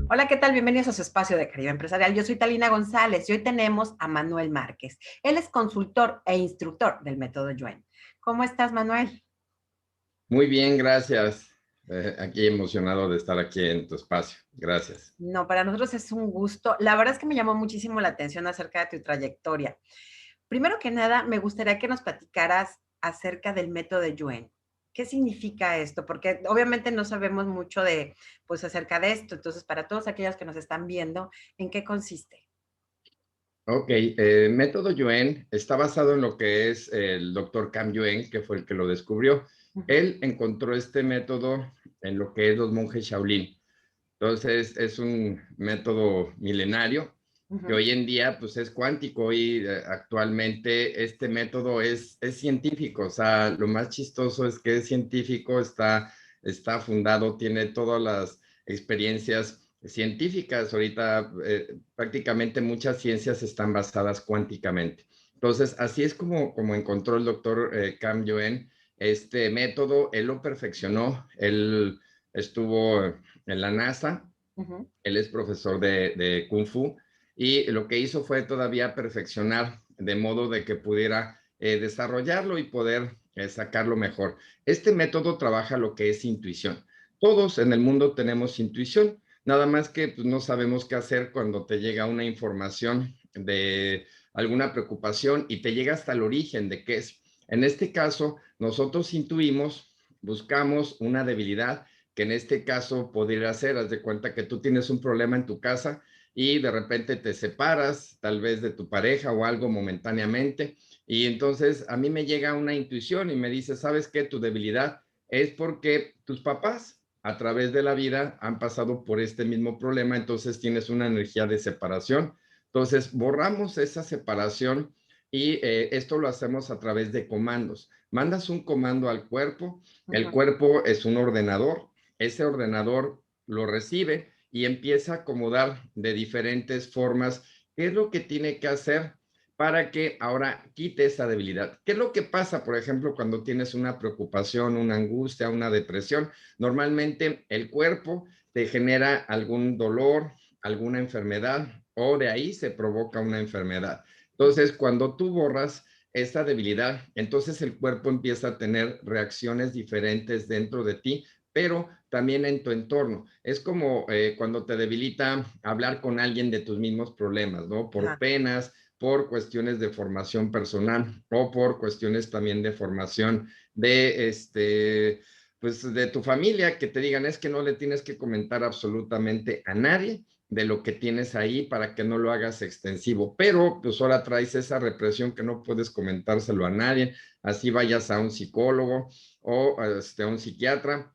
Hola, ¿qué tal? Bienvenidos a su espacio de Caribe Empresarial. Yo soy Talina González y hoy tenemos a Manuel Márquez. Él es consultor e instructor del método Yuen. ¿Cómo estás, Manuel? Muy bien, gracias. Aquí emocionado de estar aquí en tu espacio. Gracias. No, para nosotros es un gusto. La verdad es que me llamó muchísimo la atención acerca de tu trayectoria. Primero que nada, me gustaría que nos platicaras acerca del método Yuen. ¿Qué significa esto? Porque obviamente no sabemos mucho pues, acerca de esto. Entonces, para todos aquellos que nos están viendo, ¿en qué consiste? Ok, método Yuen está basado en lo que es el doctor Cam Yuen, que fue el que lo descubrió. Ujú, Él encontró este método en lo que es los monjes Shaolin. Entonces, es un método milenario que ujú. hoy en día pues es cuántico y actualmente este método es científico. O sea, lo más chistoso es que es científico, está fundado, tiene todas las experiencias científicas. Ahorita prácticamente muchas ciencias están basadas cuánticamente. Entonces, así es como encontró el doctor Cam Yuen este método. Él lo perfeccionó, él estuvo en la NASA. Ujú. Él es profesor de Kung Fu y lo que hizo fue todavía perfeccionar de modo de que pudiera desarrollarlo y poder sacarlo mejor. Este método trabaja lo que es intuición. Todos en el mundo tenemos intuición, nada más que pues, no sabemos qué hacer cuando te llega una información de alguna preocupación y te llega hasta el origen de qué es. En este caso, nosotros intuimos, buscamos una debilidad que en este caso podría ser, haz de cuenta que tú tienes un problema en tu casa y de repente te separas tal vez de tu pareja o algo momentáneamente y entonces a mí me llega una intuición y me dice, ¿sabes qué? Tu debilidad es porque tus papás a través de la vida han pasado por este mismo problema, entonces tienes una energía de separación. Entonces borramos esa separación y esto lo hacemos a través de comandos. Mandas un comando al cuerpo, el Ujú. cuerpo es un ordenador, ese ordenador lo recibe y empieza a acomodar de diferentes formas qué es lo que tiene que hacer para que ahora quite esa debilidad. ¿Qué es lo que pasa, por ejemplo, cuando tienes una preocupación, una angustia, una depresión? Normalmente el cuerpo te genera algún dolor, alguna enfermedad o de ahí se provoca una enfermedad. Entonces, cuando tú borras esa debilidad, entonces el cuerpo empieza a tener reacciones diferentes dentro de ti, pero también en tu entorno. Es como cuando te debilita hablar con alguien de tus mismos problemas, ¿no? Por Ajá. penas, por cuestiones de formación personal o por cuestiones también de formación pues de tu familia, que te digan es que no le tienes que comentar absolutamente a nadie de lo que tienes ahí para que no lo hagas extensivo, pero pues ahora traes esa represión que no puedes comentárselo a nadie, así vayas a un psicólogo o a un psiquiatra,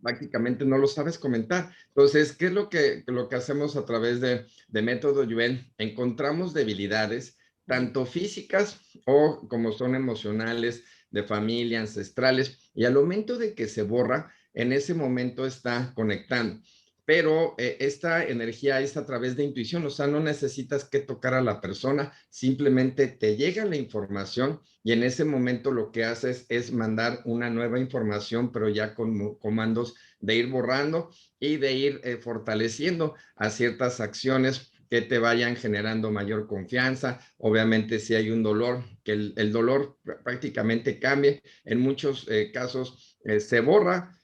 prácticamente no lo sabes comentar. Entonces, ¿qué es lo que hacemos a través de método Yuen? Encontramos debilidades, Ujú. tanto físicas o como son emocionales, de familia, ancestrales, y al momento de que se borra, en ese momento está conectando. Pero esta energía es a través de intuición, o sea, no necesitas que tocar a la persona, simplemente te llega la información y en ese momento lo que haces es mandar una nueva información, pero ya con comandos de ir borrando y de ir fortaleciendo a ciertas acciones que te vayan generando mayor confianza. Obviamente si hay un dolor, que el dolor prácticamente cambie. En muchos casos se borra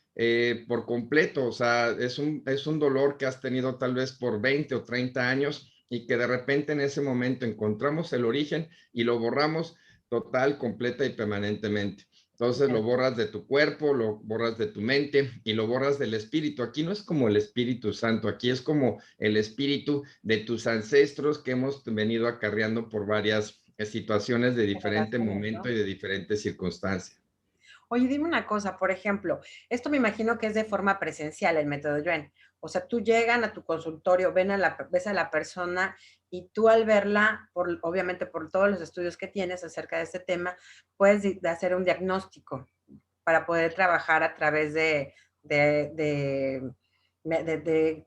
por completo, o sea, es un dolor que has tenido tal vez por 20 o 30 años y que de repente en ese momento encontramos el origen y lo borramos total, completa y permanentemente. Entonces lo borras de tu cuerpo, lo borras de tu mente y lo borras del espíritu. Aquí no es como el Espíritu Santo, aquí es como el espíritu de tus ancestros que hemos venido acarreando por varias situaciones de diferente Generaciones, momento ¿no? y de diferentes circunstancias. Oye, dime una cosa, por ejemplo, esto me imagino que es de forma presencial el método Yuen. O sea, tú llegan a tu consultorio, ves a la persona y tú al verla, obviamente por todos los estudios que tienes acerca de este tema, puedes hacer un diagnóstico para poder trabajar a través de, de,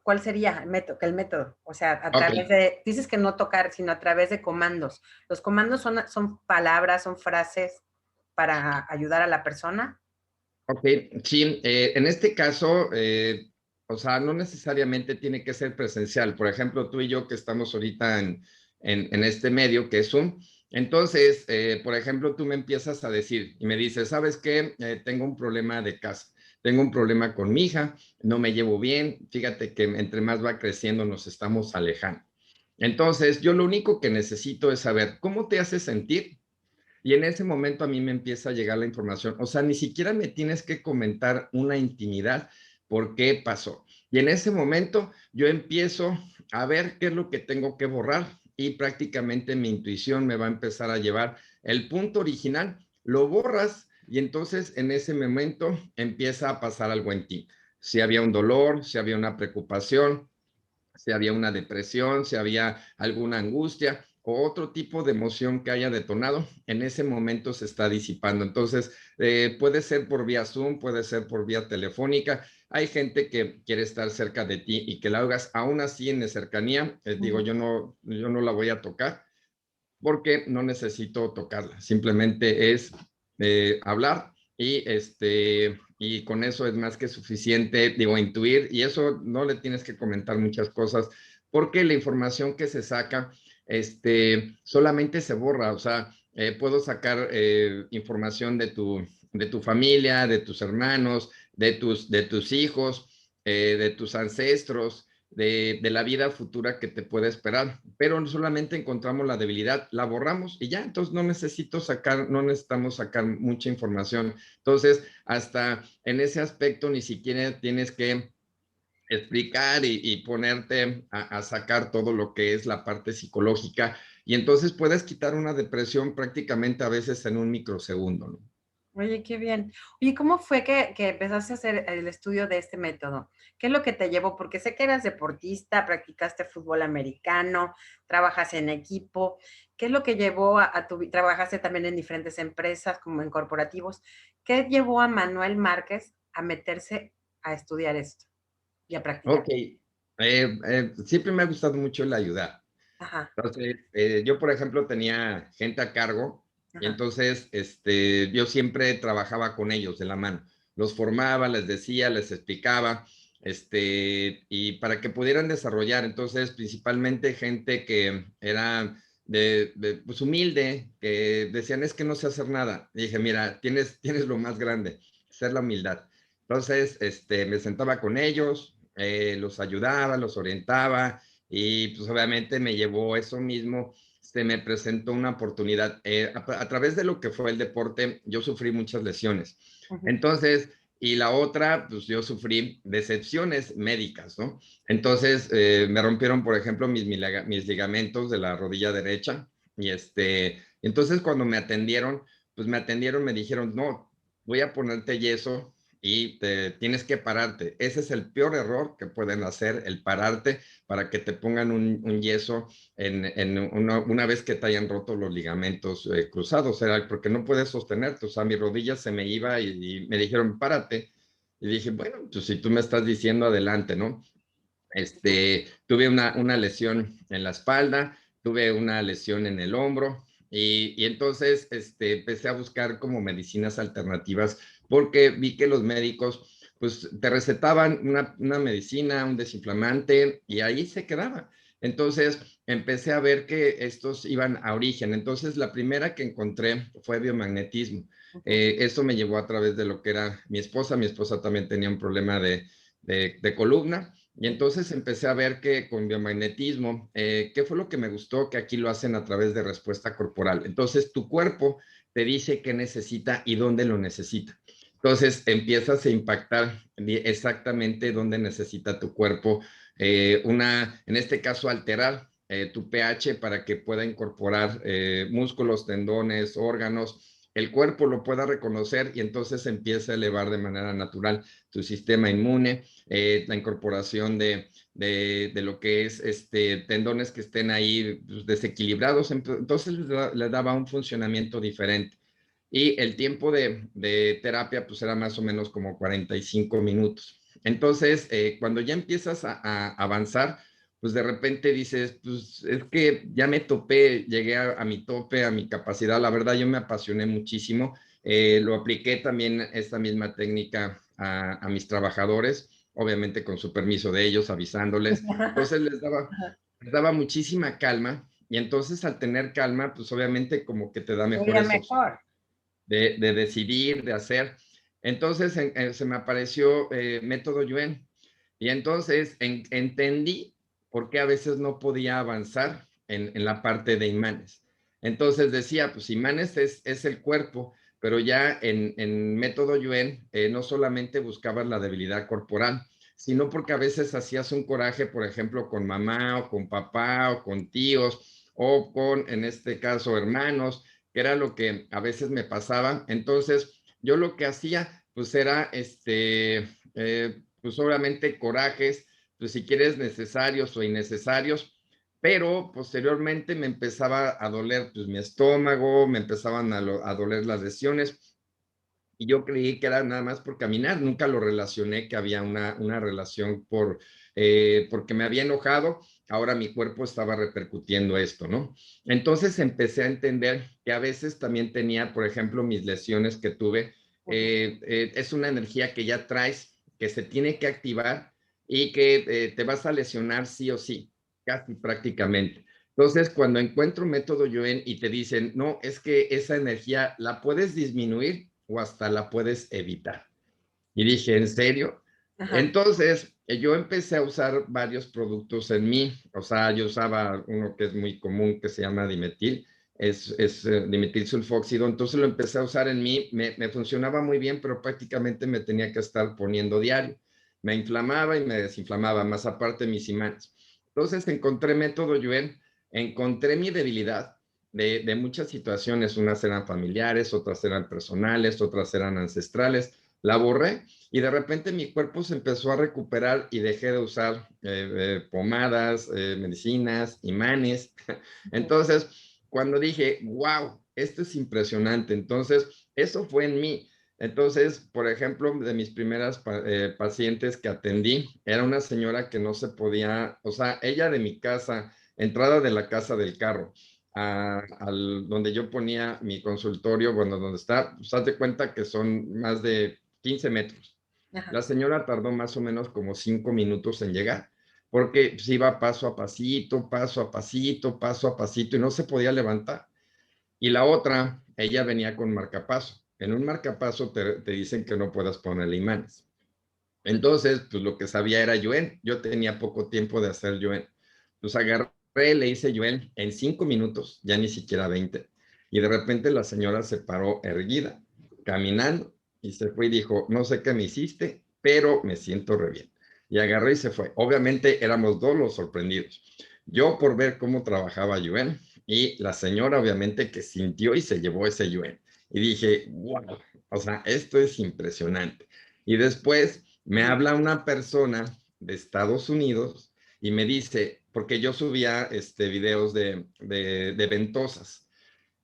¿cuál sería el método? O sea, a Ok, través dices que no tocar, sino a través de comandos. ¿Los comandos son palabras, son frases para ayudar a la persona? ok, sí, en este caso O sea, no necesariamente tiene que ser presencial. Por ejemplo, tú y yo que estamos ahorita en este medio que es Zoom. Entonces, por ejemplo, tú me empiezas a decir y me dices, ¿sabes qué? Tengo un problema de casa, tengo un problema con mi hija, no me llevo bien, fíjate que entre más va creciendo nos estamos alejando. Entonces, yo lo único que necesito es saber cómo te hace sentir y en ese momento a mí me empieza a llegar la información. O sea, ni siquiera me tienes que comentar una intimidad por qué pasó. Y en ese momento yo empiezo a ver qué es lo que tengo que borrar y prácticamente mi intuición me va a empezar a llevar el punto original, lo borras y entonces en ese momento empieza a pasar algo en ti. Si había un dolor, si había una preocupación, si había una depresión, si había alguna angustia o otro tipo de emoción que haya detonado, en ese momento se está disipando. Entonces, puede ser por vía Zoom, puede ser por vía telefónica. Hay gente que quiere estar cerca de ti y que la hagas aún así en la cercanía. Digo, Ujú. yo no la voy a tocar porque no necesito tocarla. Simplemente es hablar y con eso es más que suficiente, digo, intuir, y eso no le tienes que comentar muchas cosas, porque la información que se saca, solamente se borra, o sea, puedo sacar información de tu familia, de tus hermanos, de tus hijos, de tus ancestros, de la vida futura que te puede esperar, pero solamente encontramos la debilidad, la borramos y ya, entonces no necesitamos sacar mucha información. Entonces, hasta en ese aspecto ni siquiera tienes que explicar y ponerte a sacar todo lo que es la parte psicológica y entonces puedes quitar una depresión prácticamente a veces en un microsegundo, ¿no? Oye, qué bien. Oye, ¿cómo fue que empezaste a hacer el estudio de este método? ¿Qué es lo que te llevó? Porque sé que eras deportista, practicaste fútbol americano, trabajas en equipo. ¿Qué es lo que llevó trabajaste también en diferentes empresas, como en corporativos? ¿Qué llevó a Manuel Márquez a meterse a estudiar esto y a practicar? Ok, siempre me ha gustado mucho el ayudar. Ajá, Entonces, yo, por ejemplo, tenía gente a cargo y ajá. entonces yo siempre trabajaba con ellos de la mano. Los formaba, les decía, les explicaba, y para que pudieran desarrollar. Entonces, principalmente gente que era pues humilde, que decían, es que no sé hacer nada. Y dije, mira, tienes lo más grande, ser la humildad. Entonces, me sentaba con ellos, los ayudaba, los orientaba y pues obviamente me llevó eso mismo, se me presentó una oportunidad. A través de lo que fue el deporte, yo sufrí muchas lesiones. Ujú. Entonces, y la otra, pues yo sufrí decepciones médicas, ¿no? Entonces, me rompieron, por ejemplo, mis ligamentos de la rodilla derecha. Y entonces cuando me atendieron, pues me dijeron, no, voy a ponerte yeso y tienes que pararte. Ese es el peor error que pueden hacer, el pararte para que te pongan un yeso una vez que te hayan roto los ligamentos cruzados, era porque no puedes sostenerte, o sea, mi rodilla se me iba y me dijeron, párate, y dije, bueno, pues si tú me estás diciendo adelante, ¿no? Tuve una lesión en la espalda, tuve una lesión en el hombro y entonces empecé a buscar como medicinas alternativas porque vi que los médicos pues te recetaban una medicina, un desinflamante y ahí se quedaba. Entonces empecé a ver que estos iban a origen. Entonces la primera que encontré fue biomagnetismo. Ujú. Eso me llevó a través de lo que era mi esposa. Mi esposa también tenía un problema de columna y entonces empecé a ver que con biomagnetismo, ¿qué fue lo que me gustó? Que aquí lo hacen a través de respuesta corporal. Entonces tu cuerpo te dice qué necesita y dónde lo necesita. Entonces empiezas a impactar exactamente dónde necesita tu cuerpo, en este caso alterar tu pH para que pueda incorporar músculos, tendones, órganos, el cuerpo lo pueda reconocer y entonces empieza a elevar de manera natural tu sistema inmune, la incorporación de lo que es tendones que estén ahí pues, desequilibrados, entonces le daba un funcionamiento diferente. Y el tiempo de terapia pues era más o menos como 45 minutos. Entonces, cuando ya empiezas a avanzar, pues de repente dices, pues es que ya me topé, llegué a mi tope, a mi capacidad. La verdad, yo me apasioné muchísimo. Lo apliqué también esta misma técnica a mis trabajadores. obviamente con su permiso de ellos, avisándoles. Entonces les daba muchísima calma y entonces al tener calma, pues obviamente como que te da Fluía mejores opciones mejor. de decidir, de hacer. Entonces se me apareció método Yuen y entonces entendí por qué a veces no podía avanzar en la parte de imanes. Entonces decía, pues imanes es el cuerpo, pero ya en método Yuen no solamente buscabas la debilidad corporal, sino porque a veces hacías un coraje, por ejemplo, con mamá o con papá o con tíos o con, en este caso, hermanos, que era lo que a veces me pasaba. Entonces, yo lo que hacía, pues era, pues obviamente corajes, pues si quieres necesarios o innecesarios, pero posteriormente me empezaba a doler pues mi estómago, me empezaban a doler las lesiones y yo creí que era nada más por caminar, nunca lo relacioné que había una relación porque me había enojado, ahora mi cuerpo estaba repercutiendo esto, ¿no? Entonces empecé a entender que a veces también tenía, por ejemplo, mis lesiones que tuve, es una energía que ya traes, que se tiene que activar y que te vas a lesionar sí o sí, casi prácticamente. Entonces, cuando encuentro un método Yuen y te dicen, no, es que esa energía la puedes disminuir o hasta la puedes evitar. Y dije, ¿en serio? Ajá. Entonces, yo empecé a usar varios productos en mí. O sea, yo usaba uno que es muy común que se llama dimetil, dimetil sulfóxido. Entonces lo empecé a usar en mí. Me funcionaba muy bien, pero prácticamente me tenía que estar poniendo diario. Me inflamaba y me desinflamaba, más aparte mis imanes. Entonces encontré método Yuen, encontré mi debilidad de muchas situaciones. Unas eran familiares, otras eran personales, otras eran ancestrales. La borré y de repente mi cuerpo se empezó a recuperar y dejé de usar pomadas, medicinas, imanes. Entonces, cuando dije, wow, esto es impresionante, entonces eso fue en mí. Entonces, por ejemplo, de mis primeras pacientes que atendí, era una señora que no se podía, o sea, ella de mi casa, entrada de la casa del carro, donde yo ponía mi consultorio, bueno, donde está, pues haz de cuenta que son más de 15 metros. Ajá. La señora tardó más o menos como 5 minutos en llegar, porque pues, iba paso a pasito, paso a pasito, paso a pasito y no se podía levantar. Y la otra, ella venía con marcapaso. En un marcapaso te dicen que no puedas ponerle imanes. Entonces, pues lo que sabía era Yuen. Yo tenía poco tiempo de hacer Yuen. Pues agarré, le hice Yuen en 5 minutos, ya ni siquiera 20. Y de repente la señora se paró erguida, caminando, y se fue y dijo, no sé qué me hiciste, pero me siento re bien. Y agarré y se fue. Obviamente éramos dos los sorprendidos. Yo por ver cómo trabajaba Yuen y la señora obviamente que sintió y se llevó ese Yuen. Y dije, wow, o sea, esto es impresionante. Y después me habla una persona de Estados Unidos y me dice, porque yo subía videos de ventosas,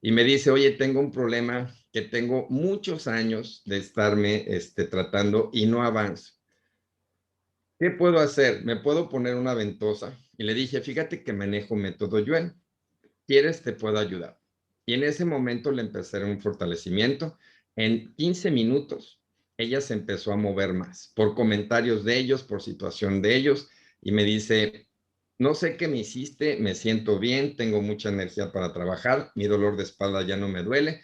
y me dice, oye, tengo un problema que tengo muchos años de estarme tratando y no avanzo. ¿Qué puedo hacer? ¿Me puedo poner una ventosa? Y le dije, fíjate que manejo método Yuen. ¿Quieres? Te puedo ayudar. Y en ese momento le empecé un fortalecimiento. En 15 minutos, ella se empezó a mover más, por comentarios de ellos, por situación de ellos, y me dice, no sé qué me hiciste, me siento bien, tengo mucha energía para trabajar, mi dolor de espalda ya no me duele,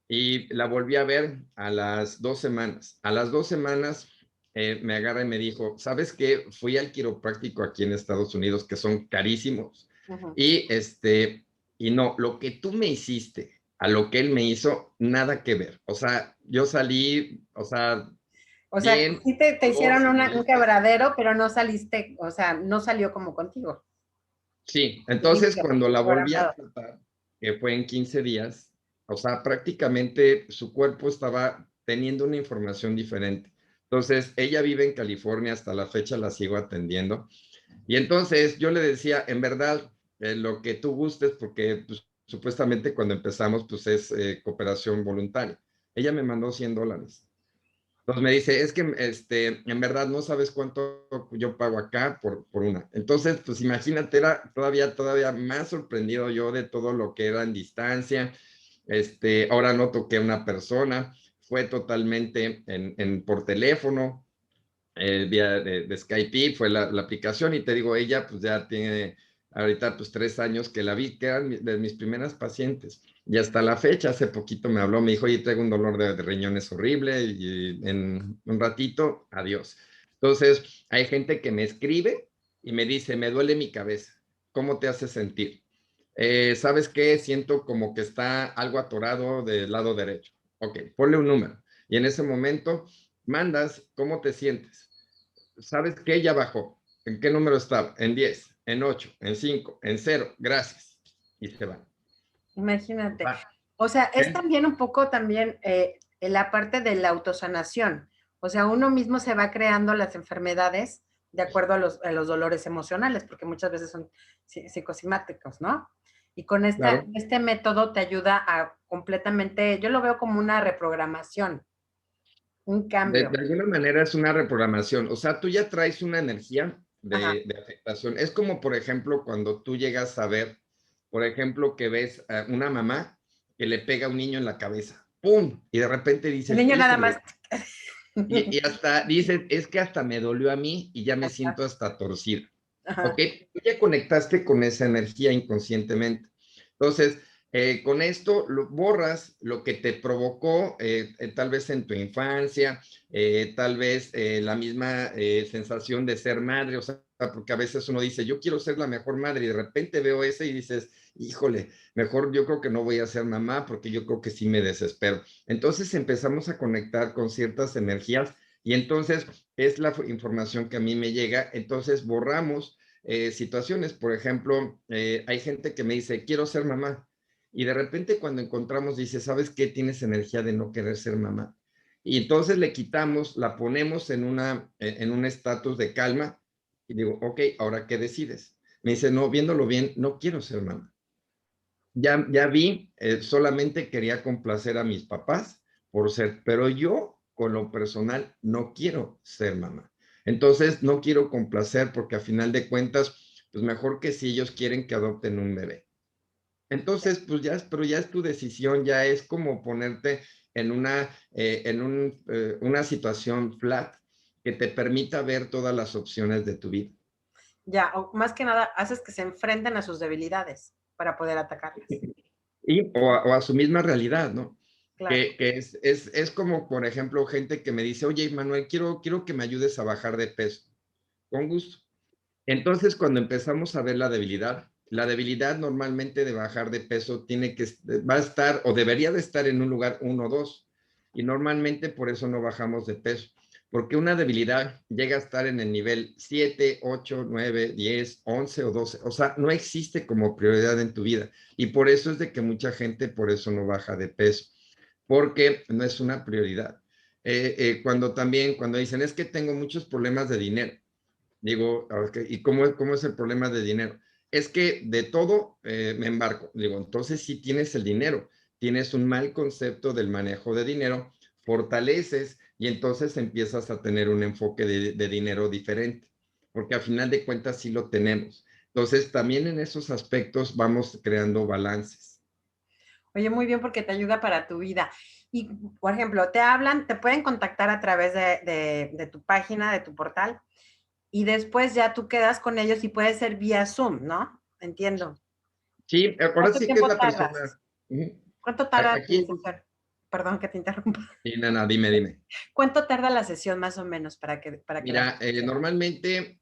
y la volví a ver a las 2 semanas. A las 2 semanas me agarra y me dijo, ¿sabes qué? Fui al quiropráctico aquí en Estados Unidos, que son carísimos, Ajá. y y no, lo que tú me hiciste a lo que él me hizo, nada que ver. O sea, yo salí, o sea, O sea, bien, sí te dolor, hicieron sin un molestias. quebradero, pero no saliste, o sea, no salió como contigo. Sí, entonces Limpio, cuando la volví a programado. tratar, que fue en 15 días, o sea, prácticamente su cuerpo estaba teniendo una información diferente. Entonces, ella vive en California, hasta la fecha la sigo atendiendo. Y entonces yo le decía, en verdad, lo que tú gustes, porque pues, supuestamente cuando empezamos, pues es cooperación voluntaria. Ella me mandó $100. Entonces me dice, es que en verdad no sabes cuánto yo pago acá por una. Entonces, pues imagínate, era todavía más sorprendido yo de todo lo que era en distancia. Ahora no toqué a una persona, fue totalmente por teléfono. vía de Skype, fue la aplicación, y te digo, ella pues ya tiene ahorita pues 3 años que la vi, que eran de mis primeras pacientes, y hasta la fecha, hace poquito me habló, me dijo, oye, traigo un dolor de riñones horrible, y en un ratito, adiós. Entonces, hay gente que me escribe y me dice, me duele mi cabeza, ¿cómo te hace sentir? ¿Sabes qué? Siento como que está algo atorado del lado derecho. Ok, ponle un número. Y en ese momento mandas, ¿cómo te sientes? ¿Sabes qué? Ya bajó. ¿En qué número estaba? En 10, en 8, en 5, en 0. Gracias. Y se van. Imagínate. Va. O sea, es ¿Eh? también un poco también en la parte de la autosanación. O sea, uno mismo se va creando las enfermedades de acuerdo a los dolores emocionales, porque muchas veces son psicosomáticos, ¿no? Y con Claro. este método te ayuda a completamente, yo lo veo como una reprogramación, un De cambio. alguna manera es una reprogramación. O sea, tú ya traes una energía Ajá. de afectación. Es como, por ejemplo, cuando tú llegas a ver, por ejemplo, que ves a una mamá que le pega a un niño en la cabeza. ¡Pum! Y de repente El dices, niño nada más. híjole, y hasta dices, es que hasta me dolió a mí y ya me Ajá, siento hasta torcido. ¿Ok? ajá. Tú ya conectaste con esa energía inconscientemente. Entonces, con esto borras lo que te provocó tal vez en tu infancia, tal vez la misma sensación de ser madre, o sea, porque a veces uno dice, yo quiero ser la mejor madre y de repente veo ese y dices, híjole, mejor yo creo que no voy a ser mamá porque yo creo que sí me desespero. Entonces empezamos a conectar con ciertas energías y entonces es la información que a mí me llega, entonces borramos situaciones. Por ejemplo, hay gente que me dice, quiero ser mamá. Y de repente cuando encontramos, dice, ¿sabes qué? Tienes energía de no querer ser mamá. Y entonces le quitamos, la ponemos en un estatus de calma y digo, ok, ¿ahora qué decides? Me dice, no, viéndolo bien, no quiero ser mamá. Ya vi, solamente quería complacer a mis papás por ser, pero yo con lo personal no quiero ser mamá. Entonces no quiero complacer porque a final de cuentas, pues mejor que si ellos quieren que adopten un bebé. Entonces, pues ya es, pero ya es tu decisión, ya es como ponerte en una situación flat que te permita ver todas las opciones de tu vida. Ya, o más que nada, haces que se enfrenten a sus debilidades para poder atacarlas. O a su misma realidad, ¿no? Claro. Que es como, por ejemplo, gente que me dice, oye, Manuel, quiero que me ayudes a bajar de peso. Con gusto. Entonces, cuando empezamos a ver la debilidad normalmente de bajar de peso va a estar o debería de estar en un lugar 1 o 2. Y normalmente por eso no bajamos de peso. Porque una debilidad llega a estar en el nivel 7, 8, 9, 10, 11 o 12. O sea, no existe como prioridad en tu vida. Y por eso es de que mucha gente por eso no baja de peso. Porque no es una prioridad. Cuando dicen, es que tengo muchos problemas de dinero. Digo, okay, ¿y cómo es el problema de dinero? Es que de todo me embarco. Digo, entonces sí tienes el dinero, tienes un mal concepto del manejo de dinero, fortaleces y entonces empiezas a tener un enfoque de dinero diferente, porque al final de cuentas sí lo tenemos. Entonces, también en esos aspectos vamos creando balances. Oye, muy bien porque te ayuda para tu vida. Y, por ejemplo, te hablan, te pueden contactar a través de tu página, de tu portal, y después ya tú quedas con ellos y puede ser vía Zoom, ¿no? Entiendo. Sí, ahora ¿Cuánto sí que es tiempo la persona. tardas? Ujú. ¿Cuánto tarda tu Aquí, sesión? Perdón que te interrumpa. sí, Nana, dime. ¿Cuánto tarda la sesión más o menos para que la Mira, gente sepa? normalmente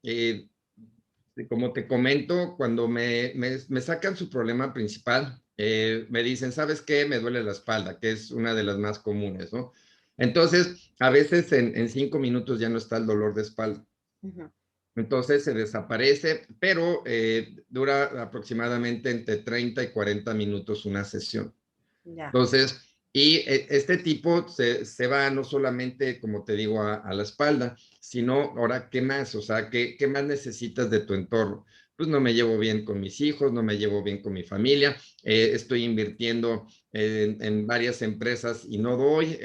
como te comento, cuando me sacan su problema principal, me dicen, ¿sabes qué? Me duele la espalda, que es una de las más comunes, ¿no? Entonces, a veces en 5 minutos ya no está el dolor de espalda. Ujú. Entonces se desaparece, pero dura aproximadamente entre 30 y 40 minutos una sesión. Ya. Entonces, este tipo se va no solamente, como te digo, a la espalda, sino ahora, ¿qué más? O sea, ¿qué más necesitas de tu entorno? Pues no me llevo bien con mis hijos, no me llevo bien con mi familia, estoy invirtiendo en varias empresas y no doy,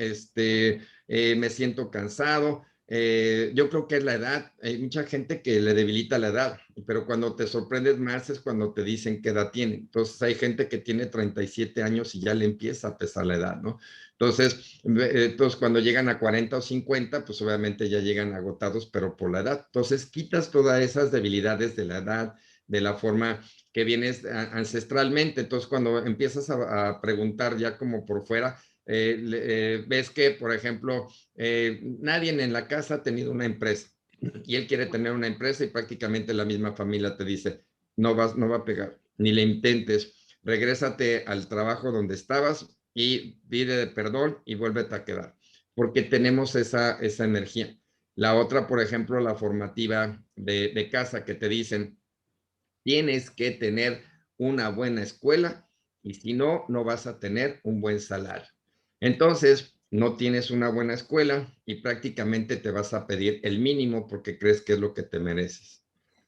me siento cansado. Yo creo que es la edad. Hay mucha gente que le debilita la edad, pero cuando te sorprendes más es cuando te dicen qué edad tiene. Entonces hay gente que tiene 37 años y ya le empieza a pesar la edad, ¿no? Entonces cuando llegan a 40 o 50, pues obviamente ya llegan agotados, pero por la edad. Entonces quitas todas esas debilidades de la edad, de la forma que vienes ancestralmente. Entonces cuando empiezas a preguntar ya como por fuera, ves que, por ejemplo, nadie en la casa ha tenido una empresa y él quiere tener una empresa y prácticamente la misma familia te dice, no va a pegar, ni le intentes, regrésate al trabajo donde estabas y pide perdón y vuélvete a quedar, porque tenemos esa energía. La otra, por ejemplo, la formativa de casa que te dicen, tienes que tener una buena escuela y si no, no vas a tener un buen salario. Entonces, no tienes una buena escuela y prácticamente te vas a pedir el mínimo porque crees que es lo que te mereces.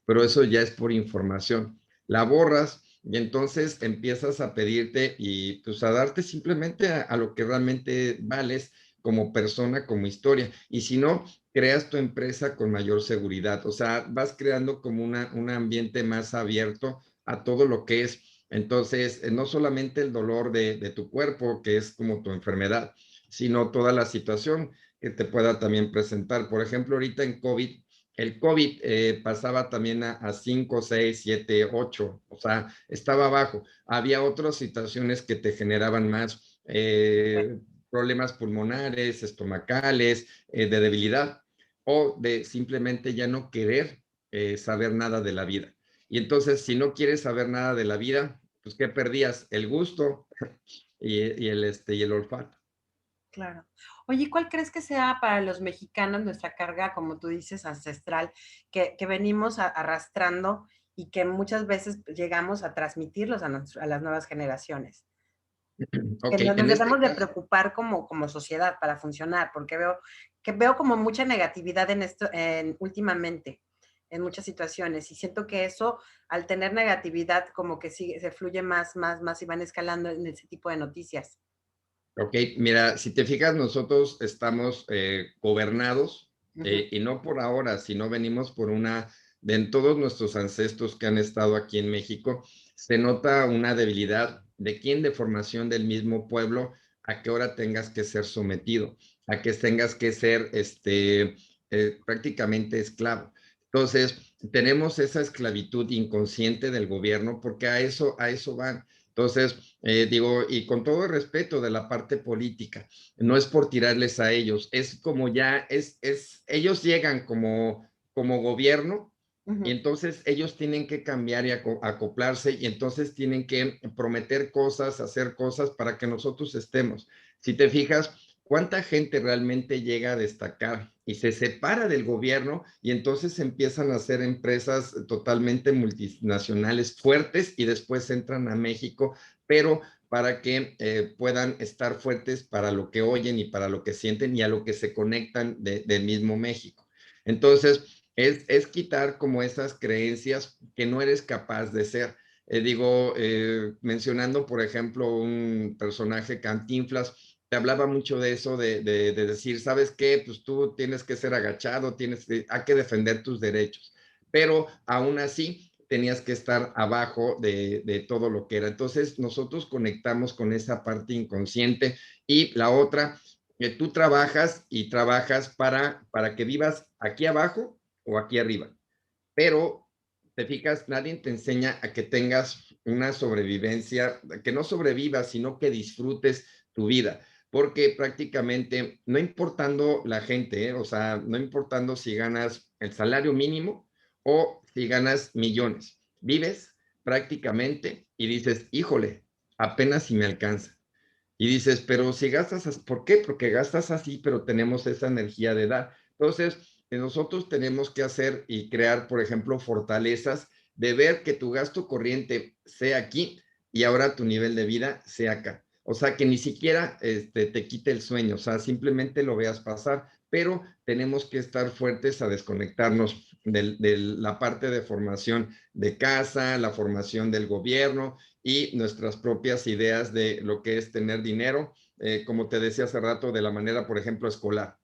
Pero eso ya es por información. La borras y entonces empiezas a pedirte y pues a darte simplemente a lo que realmente vales como persona, como historia. Y si no, creas tu empresa con mayor seguridad. O sea, vas creando como un ambiente más abierto a todo lo que es. Entonces, no solamente el dolor de tu cuerpo, que es como tu enfermedad, sino toda la situación que te pueda también presentar. Por ejemplo, ahorita en COVID, el COVID pasaba también a 5, 6, 7, 8, o sea, estaba abajo. Había otras situaciones que te generaban más problemas pulmonares, estomacales, de debilidad o de simplemente ya no querer saber nada de la vida. Y entonces, si no quieres saber nada de la vida, pues ¿qué perdías? El gusto y el olfato. Claro. Oye, ¿cuál crees que sea para los mexicanos nuestra carga, como tú dices, ancestral, que venimos arrastrando y que muchas veces llegamos a transmitirlos a las nuevas generaciones? Que Ok, nos en este debemos de caso, preocupar como sociedad para funcionar, porque veo como mucha negatividad en esto últimamente, en muchas situaciones, y siento que eso, al tener negatividad, como que sigue, se fluye más y van escalando en ese tipo de noticias. ok, mira, si te fijas, nosotros estamos gobernados Ujú, y no por ahora, sino venimos por de en todos nuestros ancestros que han estado aquí en México, se nota una debilidad de quién de formación del mismo pueblo, a qué hora tengas que ser sometido, a que tengas que ser prácticamente esclavo. Entonces, tenemos esa esclavitud inconsciente del gobierno porque a eso van. Entonces, digo, y con todo el respeto de la parte política, no es por tirarles a ellos, es como ya, ellos llegan como gobierno y ujú. entonces ellos tienen que cambiar y acoplarse y entonces tienen que prometer cosas, hacer cosas para que nosotros estemos. Si te fijas, ¿cuánta gente realmente llega a destacar y se separa del gobierno y entonces empiezan a hacer empresas totalmente multinacionales fuertes y después entran a México, pero para que puedan estar fuertes para lo que oyen y para lo que sienten y a lo que se conectan del mismo México? Entonces, es quitar como esas creencias que no eres capaz de ser. Mencionando, por ejemplo, un personaje Cantinflas, te hablaba mucho de eso, de decir, ¿sabes qué? Pues tú tienes que ser agachado, hay que defender tus derechos, pero aún así tenías que estar abajo de todo lo que era. Entonces, nosotros conectamos con esa parte inconsciente y la otra, que tú trabajas y trabajas para que vivas aquí abajo o aquí arriba, pero te fijas, nadie te enseña a que tengas una sobrevivencia, que no sobrevivas, sino que disfrutes tu vida, porque prácticamente, no importando la gente, o sea, no importando si ganas el salario mínimo o si ganas millones, vives prácticamente y dices, híjole, apenas si me alcanza. Y dices, pero si gastas, ¿por qué? Porque gastas así, pero tenemos esa energía de dar. Entonces, nosotros tenemos que hacer y crear, por ejemplo, fortalezas de ver que tu gasto corriente sea aquí y ahora tu nivel de vida sea acá. O sea, que ni siquiera te quite el sueño, o sea, simplemente lo veas pasar, pero tenemos que estar fuertes a desconectarnos de la parte de formación de casa, la formación del gobierno, y nuestras propias ideas de lo que es tener dinero, como te decía hace rato, de la manera, por ejemplo, escolar.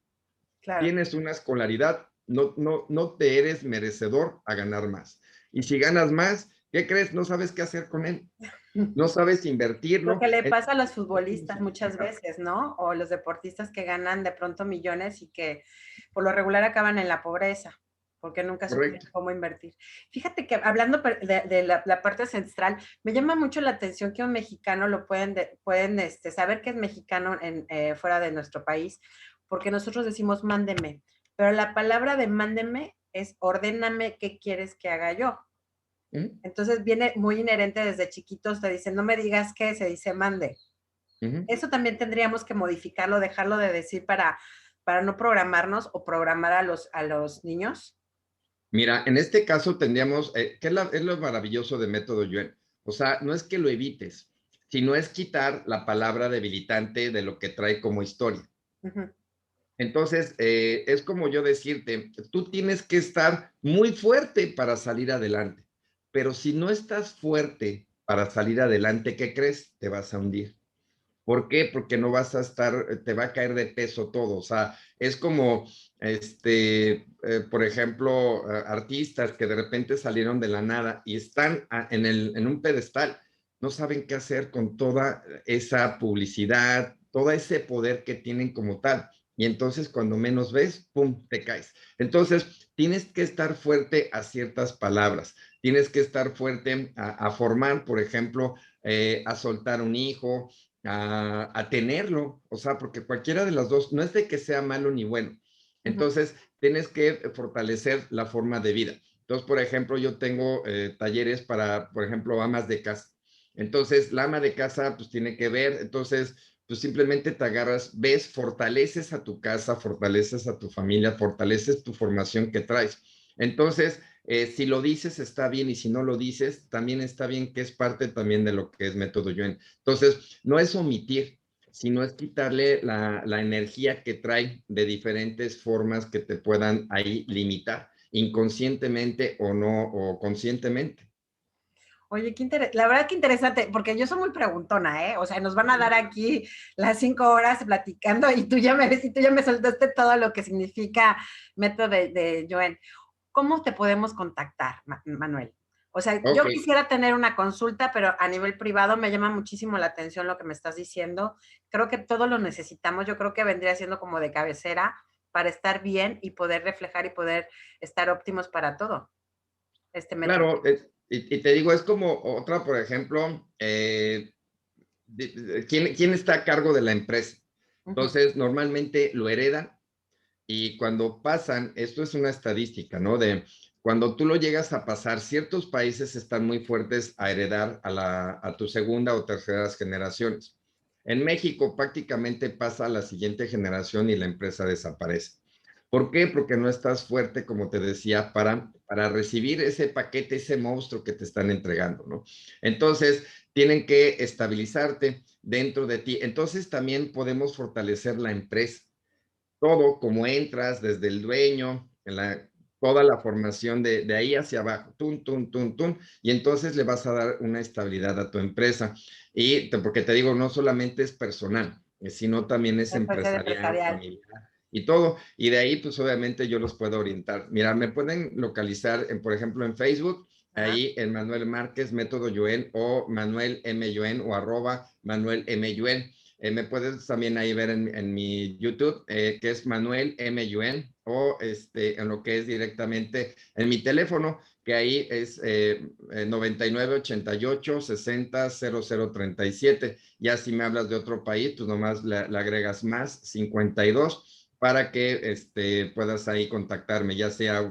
claro. tienes una escolaridad, no te eres merecedor a ganar más. Y si ganas más, ¿qué crees? No sabes qué hacer con él, no sabes Lo invertirlo. que le pasa a los Entonces, futbolistas muchas veces, ¿no? O los deportistas que ganan de pronto millones y que por lo regular acaban en la pobreza, porque nunca supieron correcto. cómo invertir. Fíjate que hablando de la parte ancestral, me llama mucho la atención que un mexicano lo pueden saber que es mexicano fuera de nuestro país, porque nosotros decimos mándeme, pero la palabra de mándeme es ordéname qué quieres que haga yo. Ujú, Entonces viene muy inherente desde chiquitos, te dicen, no me digas qué, se dice mande. ujú. Eso también tendríamos que modificarlo, dejarlo de decir para no programarnos o programar a los niños. Mira, en este caso tendríamos, ¿qué es lo maravilloso de método Yuen? O sea, no es que lo evites, sino es quitar la palabra debilitante de lo que trae como historia. Uh -huh, Entonces, es como yo decirte, tú tienes que estar muy fuerte para salir adelante, pero si no estás fuerte para salir adelante, ¿qué crees? Te vas a hundir. ¿Por qué? Porque no vas a estar, te va a caer de peso todo. O sea, es como, por ejemplo, artistas que de repente salieron de la nada y están en un pedestal. No saben qué hacer con toda esa publicidad, todo ese poder que tienen como tal. Y entonces cuando menos ves, ¡pum!, te caes. Entonces, tienes que estar fuerte a ciertas palabras. Tienes que estar fuerte a formar, por ejemplo, a soltar un hijo, a tenerlo, o sea, porque cualquiera de las dos, no es de que sea malo ni bueno. uh -huh. Entonces, tienes que fortalecer la forma de vida. Entonces, por ejemplo, yo tengo talleres para, por ejemplo, amas de casa. Entonces, la ama de casa, pues tiene que ver, entonces, pues simplemente te agarras, ves, fortaleces a tu casa, fortaleces a tu familia, fortaleces tu formación que traes. Entonces, si lo dices está bien y si no lo dices también está bien, que es parte también de lo que es método Yuen. Entonces, no es omitir, sino es quitarle la energía que trae de diferentes formas que te puedan ahí limitar, inconscientemente o no, o conscientemente. Oye, la verdad que interesante, porque yo soy muy preguntona, ¿eh? O sea, nos van a dar aquí las 5 horas platicando y tú ya me soltaste todo lo que significa método de Joen. ¿Cómo te podemos contactar, Manuel? O sea, Ok, yo quisiera tener una consulta, pero a nivel privado me llama muchísimo la atención lo que me estás diciendo. Creo que todo lo necesitamos. Yo creo que vendría siendo como de cabecera para estar bien y poder reflejar y poder estar óptimos para todo este método. claro, y te digo, es como otra, por ejemplo, ¿quién está a cargo de la empresa? Uh -huh, Entonces, normalmente lo heredan. Y cuando pasan, esto es una estadística, ¿no? De cuando tú lo llegas a pasar, ciertos países están muy fuertes a heredar a tu segunda o terceras generaciones. En México prácticamente pasa a la siguiente generación y la empresa desaparece. ¿Por qué? Porque no estás fuerte, como te decía, para recibir ese paquete, ese monstruo que te están entregando, ¿no? Entonces, tienen que estabilizarte dentro de ti. Entonces, también podemos fortalecer la empresa todo, como entras desde el dueño, toda la formación de ahí hacia abajo, y entonces le vas a dar una estabilidad a tu empresa. Porque te digo, no solamente es personal, sino también es puede ser empresarial, empresarial. familiar y todo. Y de ahí, pues obviamente yo los puedo orientar. Mira, me pueden localizar, por ejemplo, en Facebook, Ajá. ahí en Manuel Márquez, Método Yuen, o Manuel M. Yuen, o arroba Manuel M. Yuen. Me puedes también ahí ver en mi YouTube, que es Manuel M. Yuen, o en lo que es directamente en mi teléfono, que ahí es 9988-600037. Ya si me hablas de otro país, pues nomás le agregas más 52 para que puedas ahí contactarme, ya sea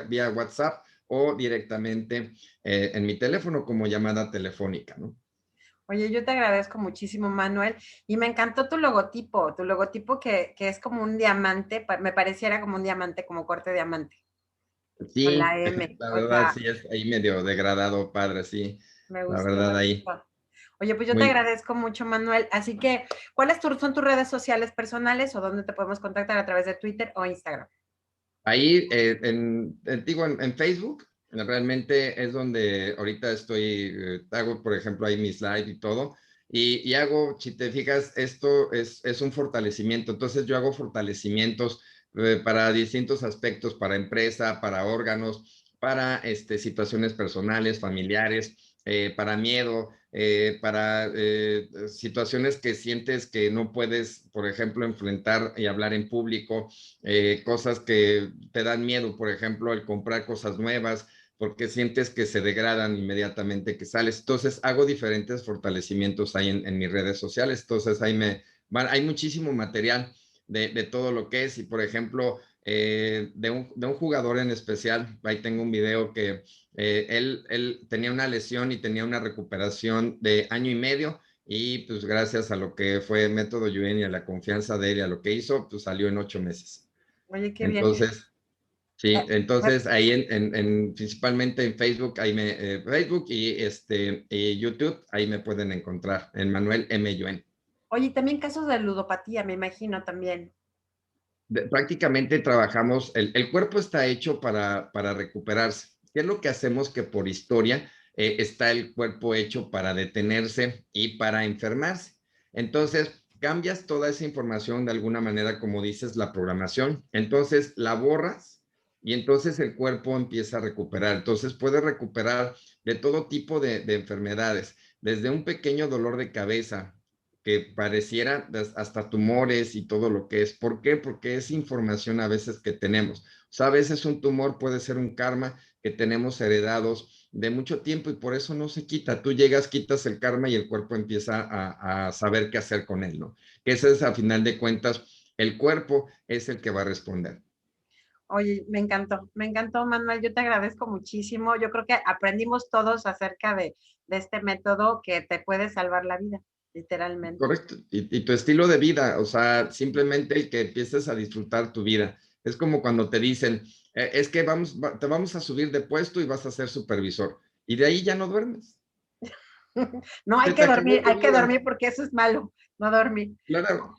vía WhatsApp o directamente en mi teléfono como llamada telefónica, ¿no? Oye, yo te agradezco muchísimo, Manuel, y me encantó tu logotipo que es como un diamante, me pareciera como un diamante, como corte diamante, con la Sí, M. la O verdad sea, sí es ahí medio degradado, padre, sí, me la gustó, verdad me ahí. gustó. Oye, pues yo te Muy, agradezco mucho, Manuel. Así que, son tus redes sociales personales o dónde te podemos contactar a través de Twitter o Instagram? ahí digo, en Facebook, realmente es donde ahorita estoy, hago, por ejemplo, ahí mis live y todo, y hago, si te fijas, esto es un fortalecimiento, entonces yo hago fortalecimientos para distintos aspectos, para empresa, para órganos, para situaciones personales, familiares, para miedo, para situaciones que sientes que no puedes, por ejemplo, enfrentar y hablar en público, cosas que te dan miedo, por ejemplo, el comprar cosas nuevas, porque sientes que se degradan inmediatamente que sales. Entonces, hago diferentes fortalecimientos ahí en mis redes sociales. Entonces, hay muchísimo material de todo lo que es. Y, por ejemplo, de un jugador en especial, ahí tengo un video que él tenía una lesión y tenía una recuperación de año y medio. Y pues gracias a lo que fue Método Yuen y a la confianza de él y a lo que hizo, pues salió en 8 meses. Oye, qué bien. Entonces, sí, Eh, me- entonces ahí principalmente en Facebook, Facebook y YouTube, ahí me pueden encontrar en Manuel M. Yuen. Oye, y también casos de ludopatía, me imagino también. Prácticamente trabajamos, el cuerpo está hecho para recuperarse. ¿Qué es lo que hacemos? Que por historia está el cuerpo hecho para detenerse y para enfermarse. Entonces, cambias toda esa información de alguna manera, como dices, la programación. Entonces, la borras y entonces el cuerpo empieza a recuperar. Entonces, puede recuperar de todo tipo de enfermedades, desde un pequeño dolor de cabeza que pareciera hasta tumores y todo lo que es. ¿Por qué? Porque es información a veces que tenemos. O sea, a veces un tumor puede ser un karma que tenemos heredados de mucho tiempo y por eso no se quita. Tú llegas, quitas el karma y el cuerpo empieza a saber qué hacer con él, ¿no? Que ese es, a final de cuentas, el cuerpo es el que va a responder. Oye, me encantó, Manuel. Yo te agradezco muchísimo. Yo creo que aprendimos todos acerca de este método que te puede salvar la vida, literalmente. Correcto. Y tu estilo de vida, o sea, simplemente el que empieces a disfrutar tu vida. Es como cuando te dicen, es que te vamos a subir de puesto y vas a ser supervisor. Y de ahí ya no duermes. No, Se te acabó tu hay que vida. dormir porque eso es malo, no dormir. Claro.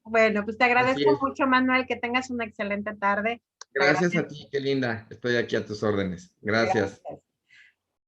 Bueno, pues te Así agradezco es. mucho, Manuel, que tengas una excelente tarde. Te Gracias agradezco. a ti, qué linda. Estoy aquí a tus órdenes. Gracias. Gracias.